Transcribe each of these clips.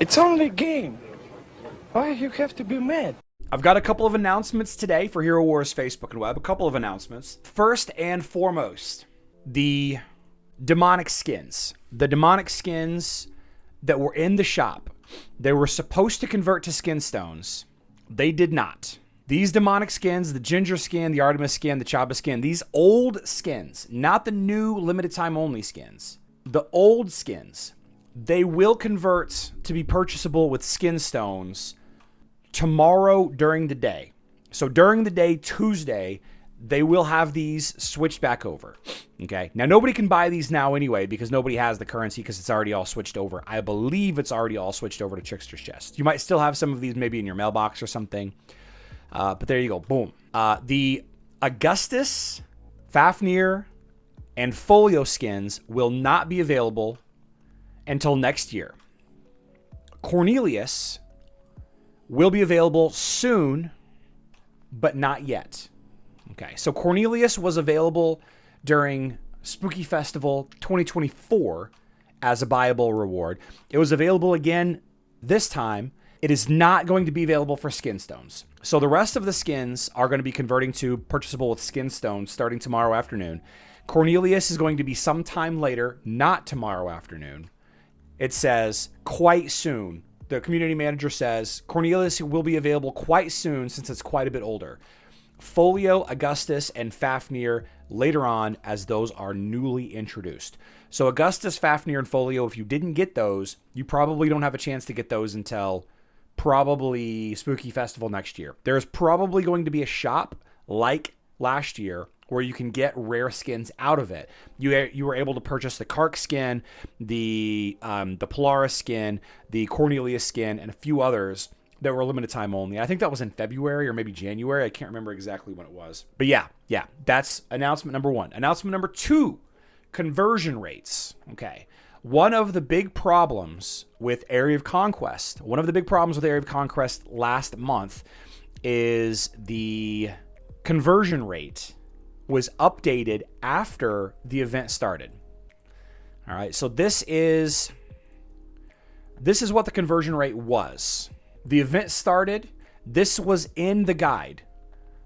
It's only a game. Why you have to be mad? I've got a couple of announcements today for Hero Wars Facebook and Web. A couple of announcements. First and foremost, the demonic skins. The demonic skins that were in the shop. They were supposed to convert to skin stones. They did not. These demonic skins, the Ginger skin, the Artemis skin, the Chaba skin, these old skins, not the new limited time only skins, the old skins, they will convert to be purchasable with skin stones tomorrow during the day. So during the day, Tuesday, they will have these switched back over. Okay. Now, nobody can buy these now anyway because nobody has the currency because it's already all switched over. I believe it's already all switched over to Trickster's Chest. You might still have some of these maybe in your mailbox or something. But there you go. Boom. The Augustus, Fafnir, and Folio skins will not be available until next year. Cornelius will be available soon, but not yet. Okay, so Cornelius was available during Spooky Festival 2024 as a buyable reward. It was available again this time. It is not going to be available for skin stones. So the rest of the skins are going to be converting to purchasable with skin stones starting tomorrow afternoon. Cornelius is going to be sometime later, not tomorrow afternoon. It says quite soon. The community manager says Cornelius will be available quite soon since it's quite a bit older. Folio, Augustus, and Fafnir later on as those are newly introduced. So Augustus, Fafnir, and Folio, if you didn't get those, you probably don't have a chance to get those until probably Spooky Festival next year. There's probably going to be a shop like last year where you can get rare skins out of it. You were able to purchase the Kark skin, the Polaris skin, the Cornelius skin, and a few others that were limited time only. I think that was in February or maybe January. I can't remember exactly when it was. But yeah, that's announcement number one. Announcement number two, conversion rates. Okay. One of the big problems with Area of Conquest, last month is the conversion rate was updated after the event started. All right, so this is what the conversion rate was. The event started, this was in the guide.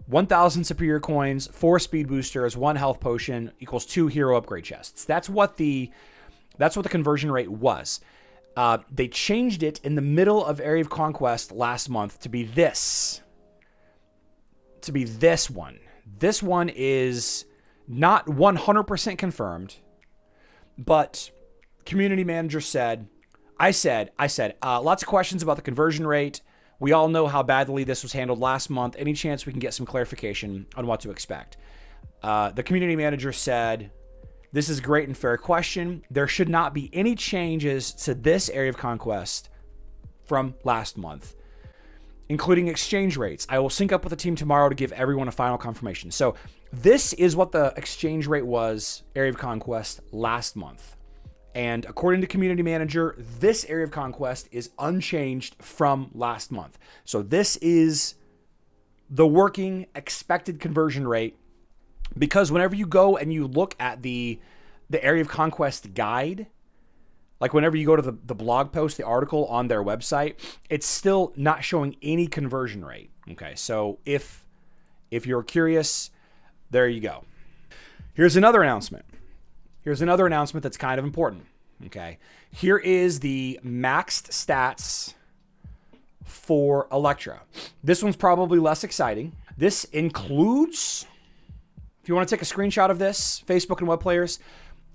1,000 superior coins, 4 speed boosters, 1 health potion equals 2 hero upgrade chests. That's what the conversion rate was. They changed it in the middle of Area of Conquest last month to be this. One. This one is not 100% confirmed, but community manager said, I said, lots of questions about the conversion rate. We all know how badly this was handled last month. Any chance we can get some clarification on what to expect? The community manager said, this is a great and fair question. There should not be any changes to this Area of Conquest from last month, including exchange rates. I will sync up with the team tomorrow to give everyone a final confirmation. So this is what the exchange rate was, Area of Conquest, last month. And according to community manager, this Area of Conquest is unchanged from last month. So this is the working expected conversion rate, because whenever you go and you look at the Area of Conquest guide, like whenever you go to the blog post, the article on their website, it's still not showing any conversion rate. Okay, so if you're curious, there you go. Here's another announcement. That's kind of important. Okay, here is the maxed stats for Electra. This one's probably less exciting. This includes, if you want to take a screenshot of this, Facebook and web players,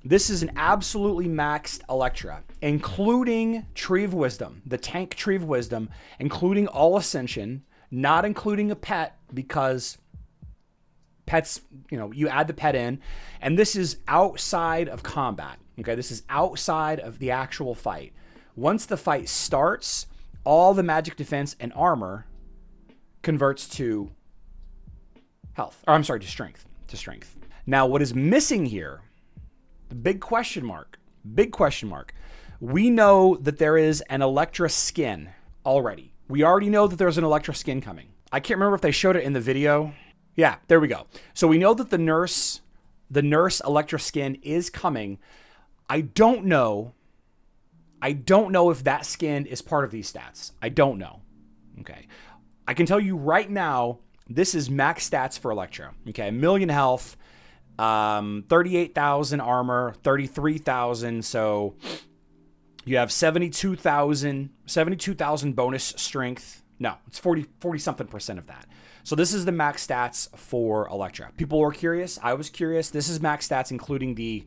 this is an absolutely maxed Electra, including Tree of Wisdom, the tank Tree of Wisdom, including all Ascension, not including a pet because pets, you add the pet in, and this is outside of combat. Okay, this is outside of the actual fight. Once the fight starts, all the magic defense and armor converts to health. Or I'm sorry, to strength. Now, what is missing here, the big question mark. We know that there is an Electra skin already. We already know that there's an Electra skin coming. I can't remember if they showed it in the video. Yeah, there we go. So we know that the nurse Electra skin is coming. I don't know I don't know if that skin is part of these stats. I don't know. Okay. I can tell you right now, this is max stats for Electra. Okay. 1 million health, 38,000 armor, 33,000. So you have 72,000 bonus strength. No, it's 40 something percent of that. So this is the max stats for Electra. People were curious. I was curious. This is max stats, including the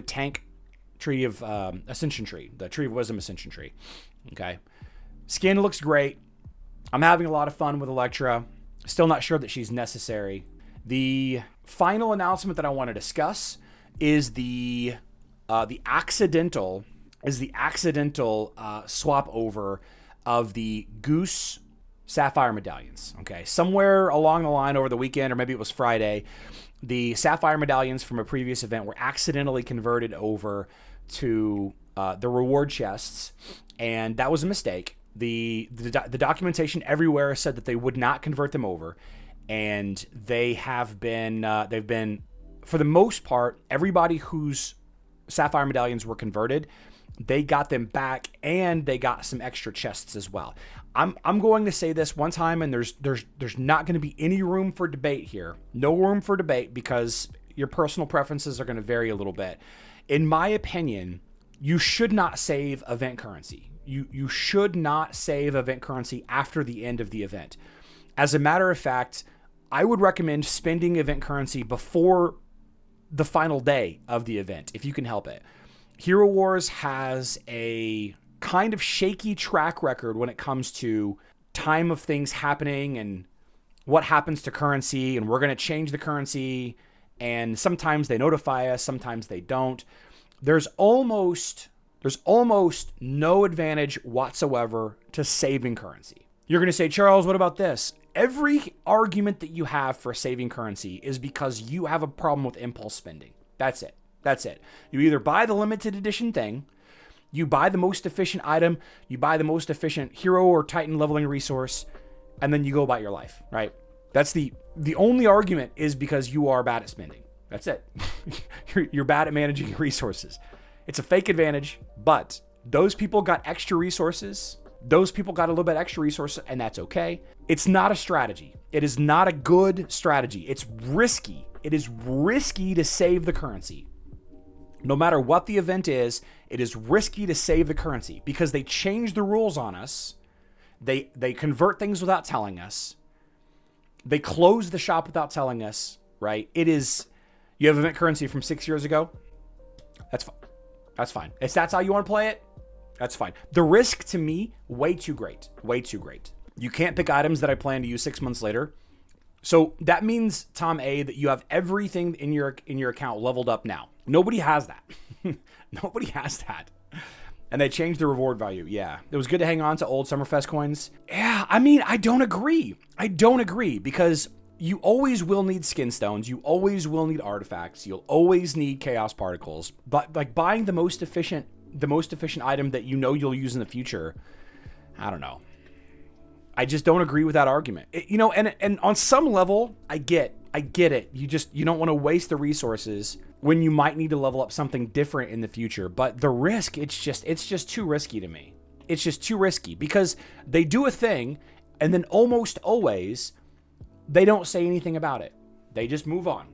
tank tree of ascension tree, the tree of wisdom ascension tree. Okay. Skin looks great. I'm having a lot of fun with Electra. Still not sure that she's necessary. The final announcement that I want to discuss is the accidental swap over of the Goose Sapphire medallions. Okay, somewhere along the line over the weekend, or maybe it was Friday, the Sapphire medallions from a previous event were accidentally converted over to the reward chests, and that was a mistake. The documentation everywhere said that they would not convert them over, and they've been for the most part, everybody whose Sapphire medallions were converted, they got them back, and they got some extra chests as well. I'm going to say this one time, and there's not going to be any room for debate here. No room for debate, because your personal preferences are going to vary a little bit. In my opinion, you should not save event currency. You should not save event currency after the end of the event. As a matter of fact, I would recommend spending event currency before the final day of the event, if you can help it. Hero Wars has a kind of shaky track record when it comes to time of things happening and what happens to currency, and we're going to change the currency, and sometimes they notify us, sometimes they don't. There's almost no advantage whatsoever to saving currency. You're going to say, Charles, what about this? Every argument that you have for saving currency is because you have a problem with impulse spending. That's it. You either buy the limited edition thing, you buy the most efficient item, you buy the most efficient hero or titan leveling resource, and then you go about your life, right? That's the only argument is because you are bad at spending. That's it. You're bad at managing resources. It's a fake advantage, but those people got extra resources. Those people got a little bit extra resources, and that's okay. It's not a strategy. It is not a good strategy. It's risky. It is risky to save the currency. No matter what the event is, it is risky to save the currency because they change the rules on us. They convert things without telling us. They close the shop without telling us, right? You have event currency from 6 years ago. That's fine. That's fine. If that's how you want to play it, that's fine. The risk to me, way too great. Way too great. You can't pick items that I plan to use 6 months later. So that means, Tom A, that you have everything in your account leveled up now. Nobody has that. Nobody has that. And they changed the reward value. Yeah. It was good to hang on to old Summerfest coins. Yeah, I mean, I don't agree because you always will need skin stones. You always will need artifacts. You'll always need chaos particles. But like buying the most efficient item that you know you'll use in the future, I don't know. I just don't agree with that argument. And on some level, I get it. You don't want to waste the resources when you might need to level up something different in the future. But the risk, it's just too risky to me. It's just too risky because they do a thing and then almost always they don't say anything about it. They just move on.